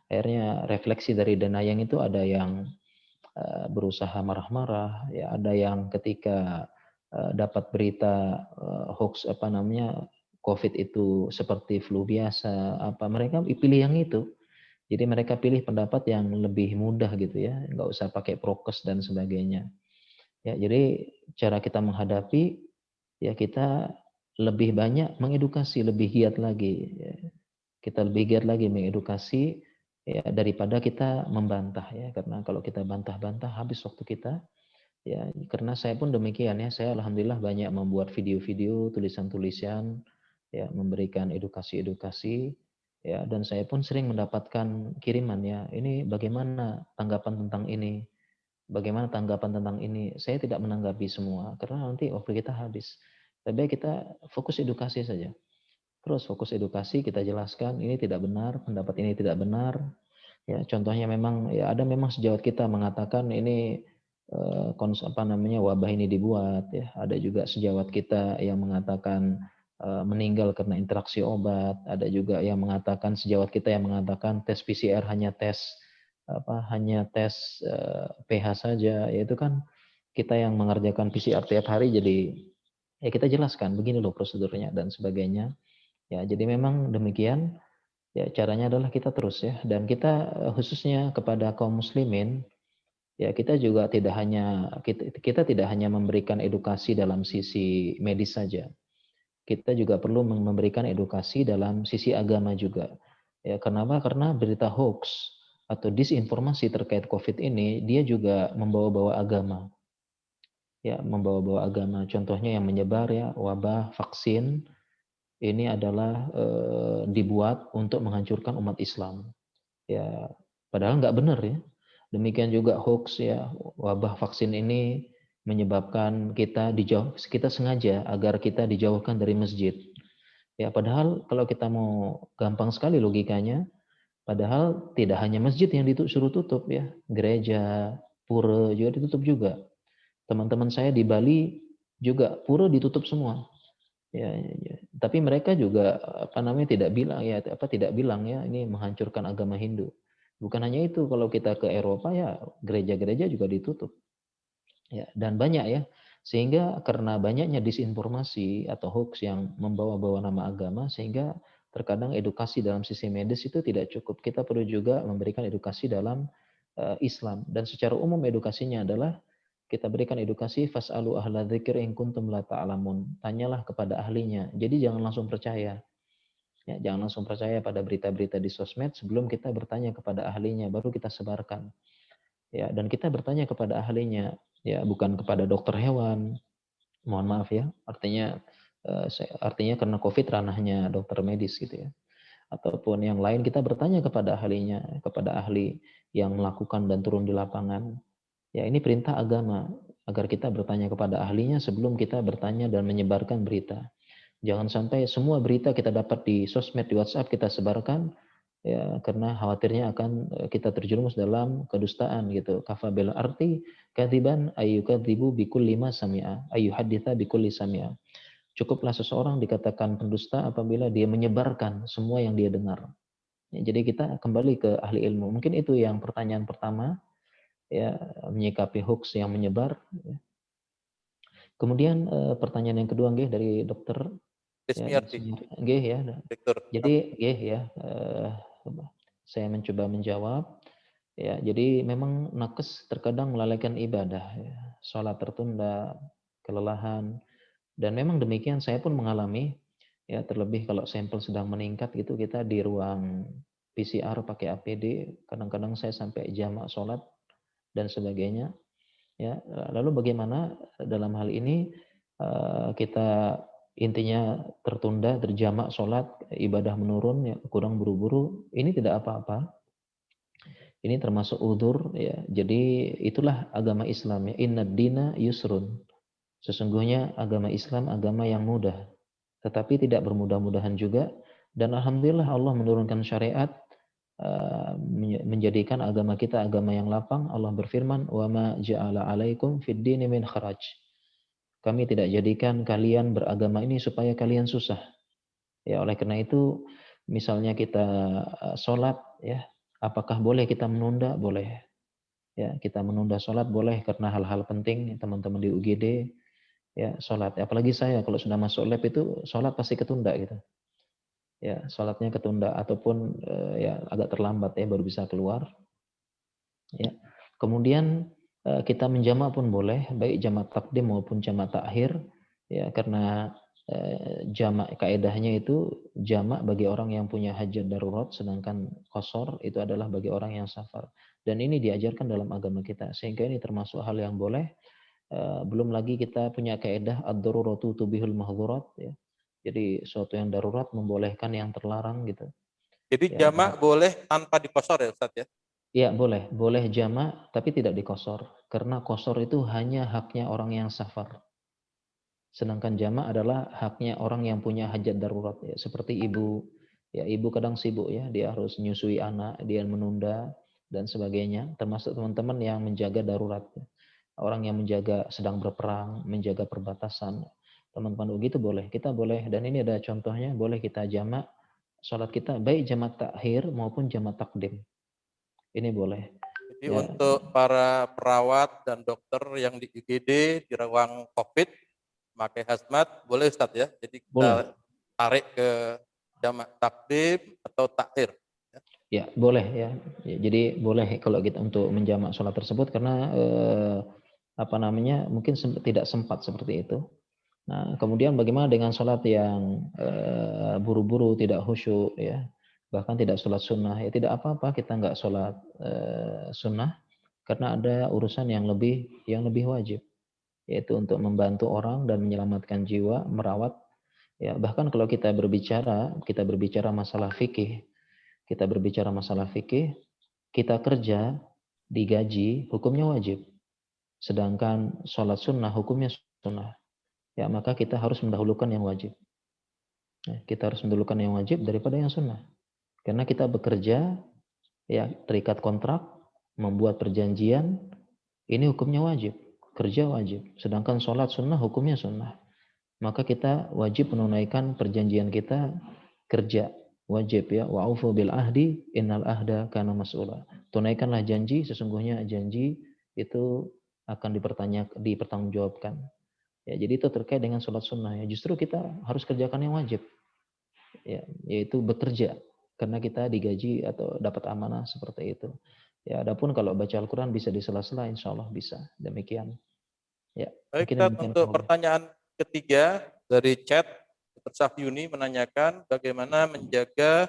Akhirnya refleksi dari denying itu ada yang berusaha marah-marah, ya ada yang ketika dapat berita hoax COVID itu seperti flu biasa, mereka pilih yang itu. Jadi mereka pilih pendapat yang lebih mudah gitu ya, nggak usah pakai prokes dan sebagainya. Ya, jadi cara kita menghadapi ya kita lebih banyak mengedukasi, lebih giat lagi. Ya. Kita lebih giat lagi mengedukasi ya daripada kita membantah ya, karena kalau kita bantah-bantah habis waktu kita ya. Karena saya pun demikian ya, saya alhamdulillah banyak membuat video-video, tulisan-tulisan ya, memberikan edukasi-edukasi, ya, dan saya pun sering mendapatkan kiriman, ya, ini bagaimana tanggapan tentang ini, bagaimana tanggapan tentang ini. Saya tidak menanggapi semua karena nanti waktu kita habis. Tapi kita fokus edukasi saja. Terus fokus edukasi, kita jelaskan ini tidak benar, pendapat ini tidak benar. Ya, contohnya memang ya ada memang sejawat kita mengatakan ini apa namanya, wabah ini dibuat, ya. Ada juga sejawat kita yang mengatakan meninggal karena interaksi obat. Ada juga yang mengatakan, sejawat kita yang mengatakan tes PCR hanya tes pH saja. Yaitu kan kita yang mengerjakan PCR tiap hari, jadi ya kita jelaskan begini loh prosedurnya dan sebagainya. Ya, jadi memang demikian. Ya, caranya adalah kita terus, ya, dan kita khususnya kepada kaum muslimin, ya, kita juga kita tidak hanya memberikan edukasi dalam sisi medis saja. Kita juga perlu memberikan edukasi dalam sisi agama juga. Ya, kenapa? Karena berita hoax atau disinformasi terkait COVID ini dia juga membawa-bawa agama. Ya, membawa-bawa agama. Contohnya yang menyebar, ya, wabah vaksin ini adalah dibuat untuk menghancurkan umat Islam. Ya, padahal nggak benar, ya. Demikian juga hoax, ya, wabah vaksin ini menyebabkan kita sengaja agar kita dijauhkan dari masjid. Ya, padahal kalau kita mau gampang sekali logikanya, padahal tidak hanya masjid yang disuruh tutup, ya, gereja, pura juga ditutup juga. Teman-teman saya di Bali juga pura ditutup semua. Ya, ya, ya. Tapi mereka juga tidak bilang ya ini menghancurkan agama Hindu. Bukan hanya itu, kalau kita ke Eropa ya gereja-gereja juga ditutup. Ya, dan banyak, ya. Sehingga karena banyaknya disinformasi atau hoax yang membawa-bawa nama agama, sehingga terkadang edukasi dalam sisi medis itu tidak cukup. Kita perlu juga memberikan edukasi dalam Islam, dan secara umum edukasinya adalah kita berikan edukasi fas'alu ahla dzikir in kuntum la ta'lamun. Tanyalah kepada ahlinya. Jadi jangan langsung percaya. Ya, jangan langsung percaya pada berita-berita di sosmed sebelum kita bertanya kepada ahlinya, baru kita sebarkan. Ya, dan kita bertanya kepada ahlinya, ya, bukan kepada dokter hewan. Mohon maaf, ya. Artinya karena COVID ranahnya dokter medis gitu, ya. Ataupun yang lain kita bertanya kepada ahlinya, kepada ahli yang melakukan dan turun di lapangan. Ya, ini perintah agama agar kita bertanya kepada ahlinya sebelum kita bertanya dan menyebarkan berita. Jangan sampai semua berita kita dapat di sosmed, di WhatsApp kita sebarkan, ya, karena khawatirnya akan kita terjerumus dalam kedustaan gitu. Kafa bil arti kadiban ayyukadzibu bikulli ma sami'a ayyuhaditha bikulli sami'a. Cukuplah seseorang dikatakan pendusta apabila dia menyebarkan semua yang dia dengar. Ya, jadi kita kembali ke ahli ilmu. Mungkin itu yang pertanyaan pertama, ya, menyikapi hoax yang menyebar. Kemudian pertanyaan yang kedua, nggih, dari dokter, ya, Desmiarti, insinyur, nggih, ya. Direktur. Jadi nggih, ya, saya mencoba menjawab. Ya, jadi memang nakes terkadang melalaikan ibadah, ya. Sholat tertunda, kelelahan, dan memang demikian saya pun mengalami, ya, terlebih kalau sampel sedang meningkat gitu, kita di ruang PCR pakai APD, kadang-kadang saya sampai jamak sholat dan sebagainya. Ya, lalu bagaimana dalam hal ini kita intinya tertunda, terjamak sholat, ibadah menurun, ya, kurang buru-buru, ini tidak apa-apa. Ini termasuk udzur, ya. Jadi itulah agama Islam, ya. Innad dina yusrun. Sesungguhnya agama Islam agama yang mudah, tetapi tidak bermudah-mudahan juga. Dan alhamdulillah Allah menurunkan syariat menjadikan agama kita agama yang lapang. Allah berfirman, "Wa ma ja'ala 'alaikum fid dini min kharaj." Kami tidak jadikan kalian beragama ini supaya kalian susah. Ya, oleh karena itu, misalnya kita sholat, ya, apakah boleh kita menunda? Boleh. Ya, kita menunda sholat boleh karena hal-hal penting, teman-teman di UGD, ya, sholat. Apalagi saya kalau sudah masuk lab itu sholat pasti ketunda gitu. Ya, sholatnya ketunda ataupun ya agak terlambat, ya, baru bisa keluar. Ya. Kemudian kita menjamak pun boleh, baik jamak takdim maupun jamak takhir, ya, karena jamak kaedahnya itu jamak bagi orang yang punya hajat darurat, sedangkan qasar itu adalah bagi orang yang safar. Dan ini diajarkan dalam agama kita, sehingga ini termasuk hal yang boleh. Belum lagi kita punya kaedah ad-daruratu tubihul mahdzurat, ya. Jadi suatu yang darurat membolehkan yang terlarang gitu. Jadi Ya, jamak boleh tanpa dikosor ya Ustadz ya? ya boleh jamak tapi tidak dikosor. Karena kosor itu hanya haknya orang yang safar. Sedangkan jamak adalah haknya orang yang punya hajat darurat ya, seperti ibu. Ya, ibu kadang sibuk ya, dia harus menyusui anak, dia menunda dan sebagainya, termasuk teman-teman yang menjaga darurat. Orang yang menjaga sedang berperang, menjaga perbatasan. Teman-teman begitu boleh, kita boleh dan ini ada contohnya, boleh kita jamak salat kita baik jamak takhir maupun jamak takdim. Ini boleh. Jadi Ya, untuk para perawat dan dokter yang di IGD, di ruang COVID, pakai hazmat, boleh Ustadz ya? Jadi boleh. kita tarik ke jamak takdim atau takhir. Ya. Ya, boleh ya. Ya, jadi boleh kalau kita untuk menjamak sholat tersebut karena apa namanya mungkin tidak sempat seperti itu. Nah, kemudian bagaimana dengan sholat yang buru-buru tidak khusyuk ya, bahkan tidak sholat sunnah ya tidak apa-apa kita nggak sholat sunnah karena ada urusan yang lebih wajib yaitu untuk membantu orang dan menyelamatkan jiwa, merawat ya bahkan kalau kita berbicara masalah fikih kita berbicara masalah fikih, kita kerja, digaji, hukumnya wajib. Sedangkan sholat sunnah, hukumnya sunnah. Ya, maka kita harus mendahulukan yang wajib. Ya, kita harus mendahulukan yang wajib daripada yang sunnah. Karena kita bekerja, ya terikat kontrak, membuat perjanjian, ini hukumnya wajib. Kerja wajib. Sedangkan sholat sunnah, hukumnya sunnah. Maka kita wajib menunaikan perjanjian kita kerja wajib ya wa'ufu bil ahdi innal ahda kana mas'ula. Tunaikanlah janji sesungguhnya janji itu akan dipertanggungjawabkan. Ya, jadi itu terkait dengan sholat sunnah ya. Justru kita harus kerjakan yang wajib. Ya, yaitu bekerja karena kita digaji atau dapat amanah seperti itu. Ya, adapun kalau baca Al-Qur'an bisa di sela-sela insyaallah bisa. Demikian. Ya, Baik, mungkin Ustadz, demikian untuk kurang lebih. pertanyaan ketiga dari chat, Dr. Sahyuni menanyakan bagaimana menjaga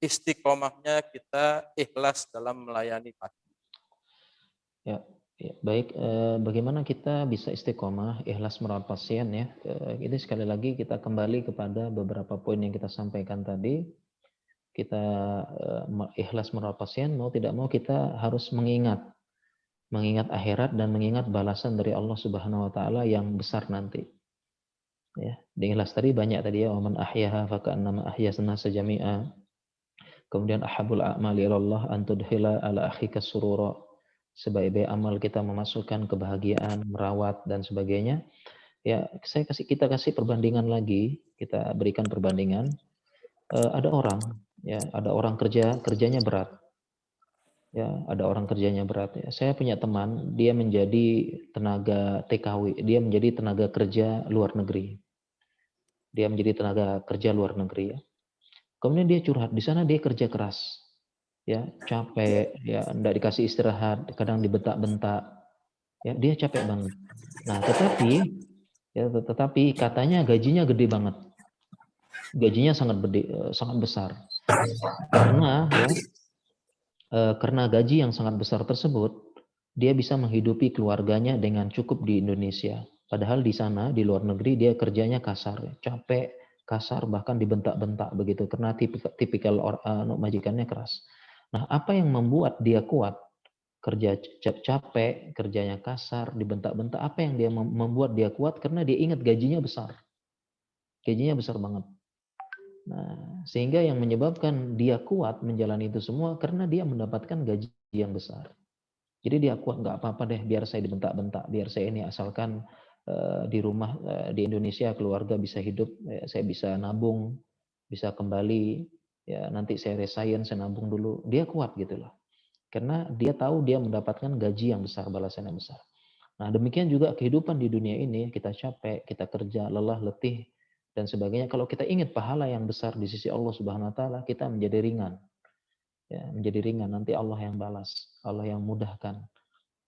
istiqomahnya kita ikhlas dalam melayani pasien. Ya, ya, baik. Bagaimana kita bisa istiqomah, ikhlas merawat pasien ya? Ini sekali lagi kita kembali kepada beberapa poin yang kita sampaikan tadi. Kita ikhlas merawat pasien, mau tidak mau kita harus mengingat akhirat dan mengingat balasan dari Allah Subhanahu Wa Taala yang besar nanti. Ya, di ikhlas tadi banyak tadi ya, "Waman ahyaha faka'annama ahyas nasa jami'a." Kemudian ahabul a'mali ilallah an tudkhila ala akhika surura. Sebaik-baik amal kita memasukkan kebahagiaan, merawat dan sebagainya. Ya, kita kasih perbandingan lagi, kita berikan perbandingan. Ada orang ada orang kerjanya berat. Ya, ada orang kerjanya berat ya. Saya punya teman, dia menjadi tenaga TKW, dia menjadi tenaga kerja luar negeri. Dia menjadi tenaga kerja luar negeri ya. Kemudian dia curhat, di sana dia kerja keras. Ya capek ya enggak dikasih istirahat kadang dibentak-bentak ya dia capek banget nah tetapi katanya gajinya gede banget gajinya sangat besar karena gaji yang sangat besar tersebut dia bisa menghidupi keluarganya dengan cukup di Indonesia padahal di sana di luar negeri dia kerjanya kasar capek kasar bahkan dibentak-bentak begitu karena tipikal majikannya keras. Nah, apa yang membuat dia kuat? Kerja capek, kerjanya kasar, dibentak-bentak. Apa yang dia membuat dia kuat? Karena dia ingat gajinya besar. Gajinya besar banget. Nah, sehingga yang menyebabkan dia kuat menjalani itu semua karena dia mendapatkan gaji yang besar. Jadi dia kuat, nggak apa-apa deh, biar saya dibentak-bentak, biar saya ini asalkan di rumah di Indonesia keluarga bisa hidup, saya bisa nabung, bisa kembali, ya nanti saya resign, saya nabung dulu. Dia kuat gitu loh. Karena dia tahu dia mendapatkan gaji yang besar, balasan yang besar. Nah, demikian juga kehidupan di dunia ini, kita capek, kita kerja, lelah, letih, dan sebagainya. Kalau kita ingat pahala yang besar di sisi Allah Subhanahu wa taala, kita menjadi ringan. Ya, menjadi ringan, nanti Allah yang balas, Allah yang mudahkan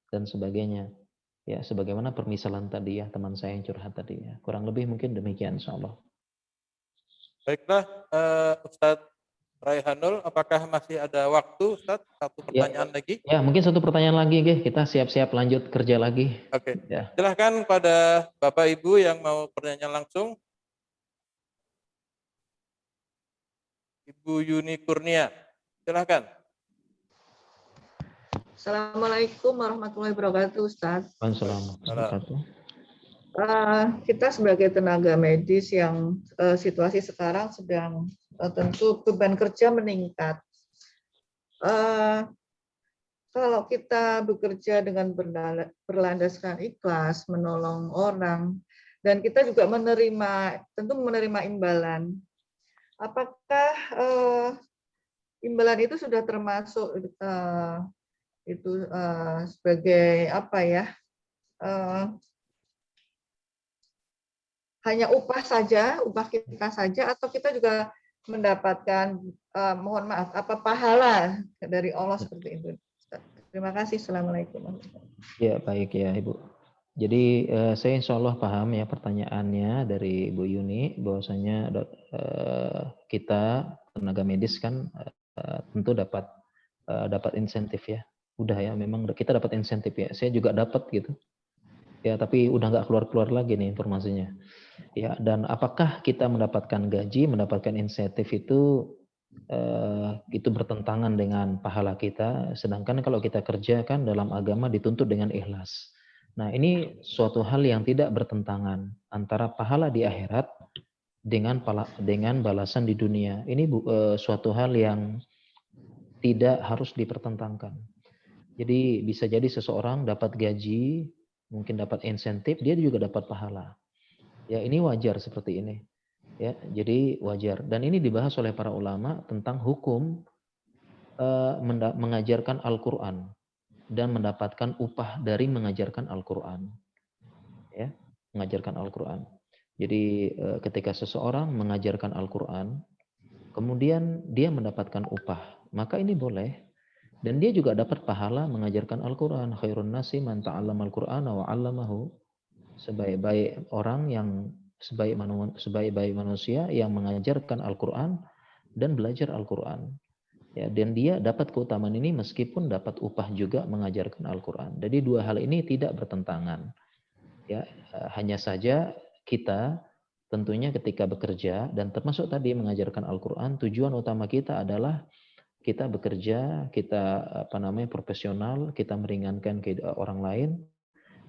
dan sebagainya. Ya, sebagaimana permisalan tadi ya, teman saya yang curhat tadi ya. Kurang lebih mungkin demikian insyaallah. Baiklah, Ustadz Raihanul, apakah masih ada waktu, Ustadz? Satu Ya, pertanyaan lagi. ya mungkin satu pertanyaan lagi, kita siap-siap lanjut kerja lagi. Oke, Ya. silahkan pada Bapak Ibu yang mau pertanyaan langsung. Ibu Yuni Kurnia. Silahkan. Assalamualaikum warahmatullahi wabarakatuh, Ustaz. Assalamualaikum warahmatullahi wabarakatuh. Kita sebagai tenaga medis yang situasi sekarang sedang tentu beban kerja meningkat. Kalau kita bekerja dengan berlandaskan ikhlas, menolong orang, dan kita juga tentu menerima imbalan. Apakah imbalan itu sudah termasuk sebagai apa ya? Hanya upah kita saja, atau kita juga mendapatkan mohon maaf pahala dari Allah seperti itu. Terima kasih. Assalamualaikum. Ya, baik ya Ibu. Jadi saya insya Allah paham ya pertanyaannya dari Ibu Yuni, bahwasanya kita tenaga medis kan tentu dapat insentif ya. Udah ya, memang kita dapat insentif ya. Saya juga dapat gitu. Ya, tapi udah nggak keluar-keluar lagi nih informasinya. Ya, dan apakah kita mendapatkan gaji, mendapatkan insentif itu bertentangan dengan pahala kita, sedangkan kalau kita kerjakan dalam agama dituntut dengan ikhlas. Nah, ini suatu hal yang tidak bertentangan antara pahala di akhirat dengan balasan di dunia. Ini suatu hal yang tidak harus dipertentangkan. Jadi bisa jadi seseorang dapat gaji, mungkin dapat insentif, dia juga dapat pahala. Ya, ini wajar seperti ini. Ya, jadi wajar. Dan ini dibahas oleh para ulama tentang hukum mengajarkan Al-Quran dan mendapatkan upah dari mengajarkan Al-Quran. Ya, mengajarkan Al-Quran. Jadi ketika seseorang mengajarkan Al-Quran, kemudian dia mendapatkan upah, maka ini boleh. Dan dia juga dapat pahala mengajarkan Al-Quran. Khairun nasi man ta'allama Al-Qur'ana wa 'allamahu. Sebaik-baik orang yang sebaik-baik manusia yang mengajarkan Al-Quran dan belajar Al-Quran. Ya, dan dia dapat keutamaan ini meskipun dapat upah juga mengajarkan Al-Quran. Jadi dua hal ini tidak bertentangan. Ya, hanya saja kita tentunya ketika bekerja dan termasuk tadi mengajarkan Al-Quran, tujuan utama kita adalah kita bekerja, kita profesional, kita meringankan orang lain.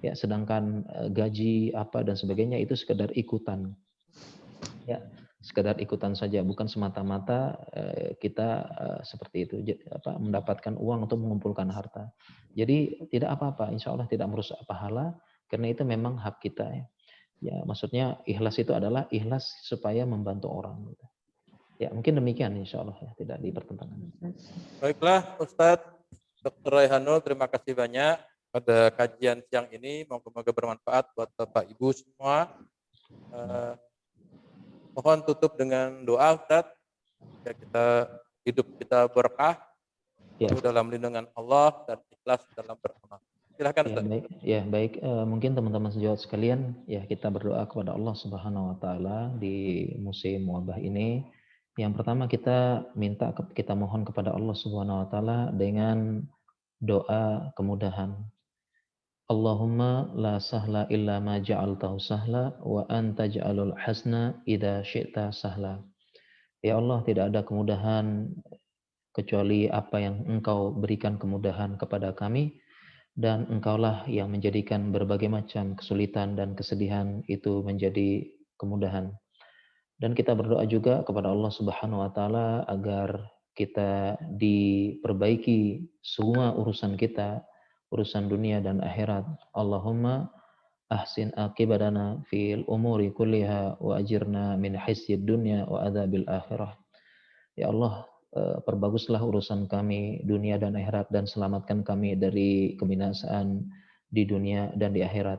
Ya, sedangkan gaji apa dan sebagainya itu sekedar ikutan. Ya, sekedar ikutan saja, bukan semata-mata kita seperti itu mendapatkan uang untuk mengumpulkan harta. Jadi tidak apa-apa, insya Allah tidak merusak pahala, karena itu memang hak kita ya. Ya, maksudnya ikhlas itu adalah ikhlas supaya membantu orang. Ya, mungkin demikian insya Allah ya, tidak dipertentangkan. Baiklah Ustadz Dr. Raihanul, terima kasih banyak pada kajian siang ini. Moga-moga bermanfaat buat Bapak Ibu semua. Mohon tutup dengan doa Ustadz. Ya, hidup kita berkah, dalam lindungan Allah dan ikhlas dalam beramal. Silakan Ustadz. Baik. Mungkin teman-teman sejawat sekalian, ya kita berdoa kepada Allah Subhanahu Wa Taala di musim wabah ini. Yang pertama kita mohon kepada Allah Subhanahu Wa Taala dengan doa kemudahan. Allahumma la sahla illa ma ja'altahu sahla wa anta ja'alul hasna idza syi'ta sahla. Ya Allah, tidak ada kemudahan kecuali apa yang Engkau berikan kemudahan kepada kami, dan Engkaulah yang menjadikan berbagai macam kesulitan dan kesedihan itu menjadi kemudahan. Dan kita berdoa juga kepada Allah Subhanahu Wa Taala agar kita diperbaiki semua urusan kita, urusan dunia dan akhirat. Allahumma ahsin aqibatana fil umuri kulliha wa ajirna min khizyid dunya wa adzabil akhirah. Ya Allah, perbaguslah urusan kami dunia dan akhirat, dan selamatkan kami dari kebinasaan di dunia dan di akhirat.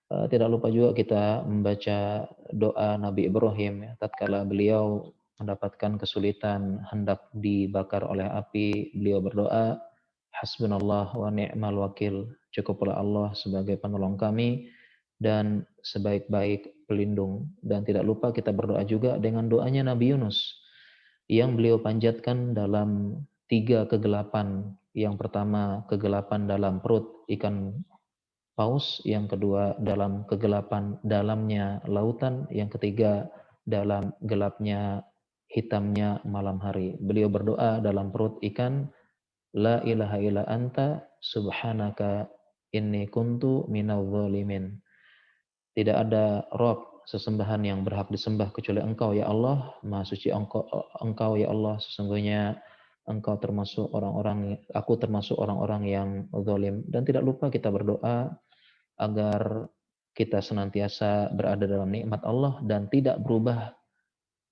Tidak lupa juga kita membaca doa Nabi Ibrahim ya, tatkala beliau mendapatkan kesulitan hendak dibakar oleh api, beliau berdoa, hasbunallah wa ni'mal wakil, cukuplah Allah sebagai penolong kami dan sebaik-baik pelindung. Dan tidak lupa kita berdoa juga dengan doanya Nabi Yunus yang beliau panjatkan dalam 3 kegelapan. Yang pertama kegelapan dalam perut ikan paus, yang kedua dalam kegelapan dalamnya lautan, yang ketiga dalam gelapnya hitamnya malam hari. Beliau berdoa dalam perut ikan, La ilaha illa anta subhanaka inni kuntu minadh dhalimin. Tidak ada Rob sesembahan yang berhak disembah kecuali Engkau ya Allah, Maha suci Engkau ya Allah, sesungguhnya Engkau termasuk aku termasuk orang-orang yang zalim. Dan tidak lupa kita berdoa agar kita senantiasa berada dalam nikmat Allah dan tidak berubah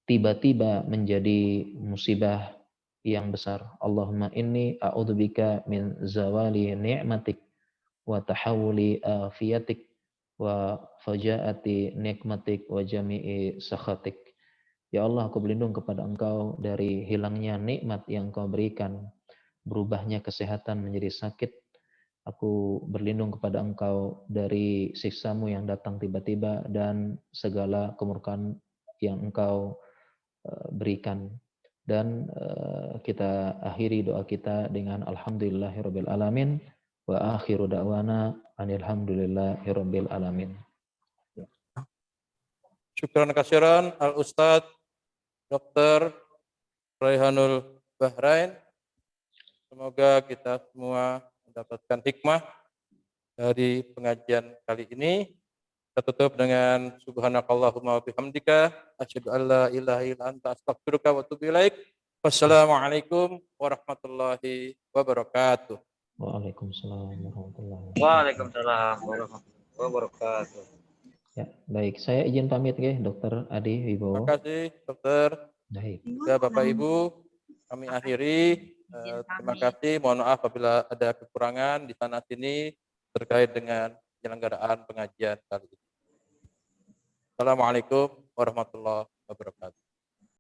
tiba-tiba menjadi musibah yang besar. Allahumma inni a'udzubika min zawali ni'matik wa tahawuli afiyatik wa fajaati nikmatik wa jami'i sakhatik. Ya Allah, aku berlindung kepada Engkau dari hilangnya nikmat yang Engkau berikan, berubahnya kesehatan menjadi sakit. Aku berlindung kepada Engkau dari siksa-Mu yang datang tiba-tiba dan segala kemurkaan yang Engkau berikan. Dan kita akhiri doa kita dengan alhamdulillahirabbil alamin wa akhiru da'wana alhamdulillahirabbil alamin. Syukran kasiran al Ustadz Dr. Raihanul Bahrain. Semoga kita semua mendapatkan hikmah dari pengajian kali ini. Kita tutup dengan subhanakallahumma wa bihamdika asyhadu an la ilaha illa anta astaghfiruka wa atubu ilaik. Wassalamualaikum warahmatullahi wabarakatuh. Waalaikumsalam warahmatullahi wabarakatuh. Waalaikumsalam warahmatullahi wabarakatuh. Ya, baik. Saya izin pamit ya, Dokter Adi Wibowo. Terima kasih, Dokter. Baik. Ya, Bapak Ibu, kami akhiri. Terima kasih. Mohon maaf apabila ada kekurangan di sana sini terkait dengan penyelenggaraan pengajian kali ini. Assalamualaikum warahmatullahi wabarakatuh.